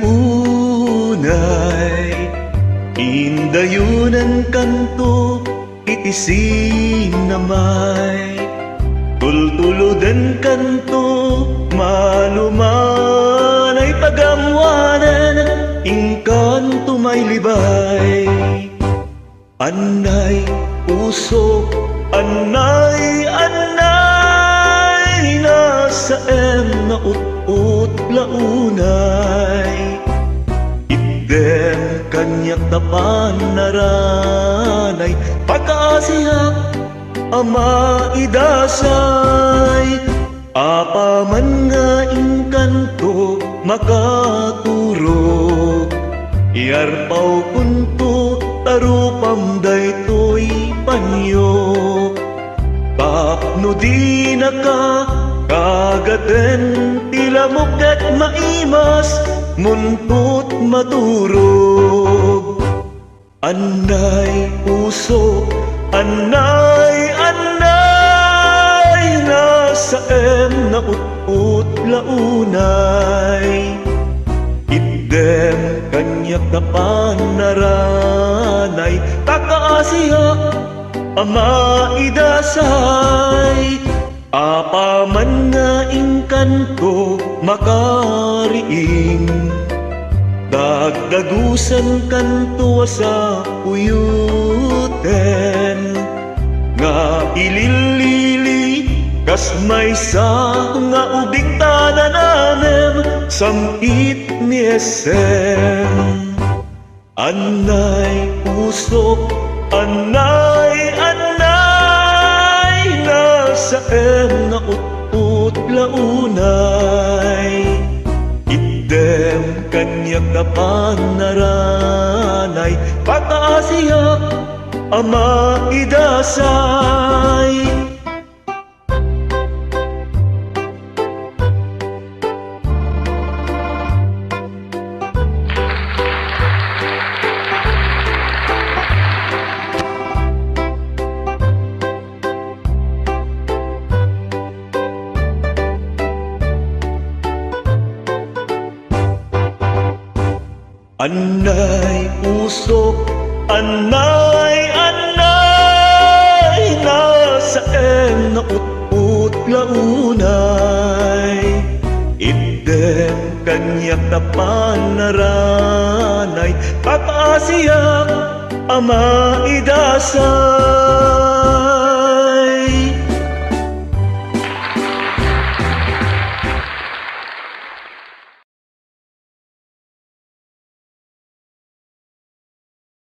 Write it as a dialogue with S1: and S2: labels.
S1: unay indayunan kanto itisin namay tultuludan kanto malumanay pagamwanan ingkanto may libay anay puso anay nasa na ut launay idem kanyak tapan naranay pagkasiyak ama idasay apaman nga ingkanto makaturog iarpaw kunto tarupam daytoy panyo kapno di naka kagaten tila muket maimas muntut maturog anay puso anay nasa na ut launay idem kanyak tapan naranay takaasiyak ama idasay apaman nga ingkanto makariing dagdagusan kanto sa puyuten nga ililili kas may sa nga ubing tanananem samit ni esem anay puso anay nasa na ut launay idem kanyak tapan naranay pagkasiyak ama idasay anay puso anay nasa na ut launay idem kanyak tapan naranay pagkasiyak ama idasay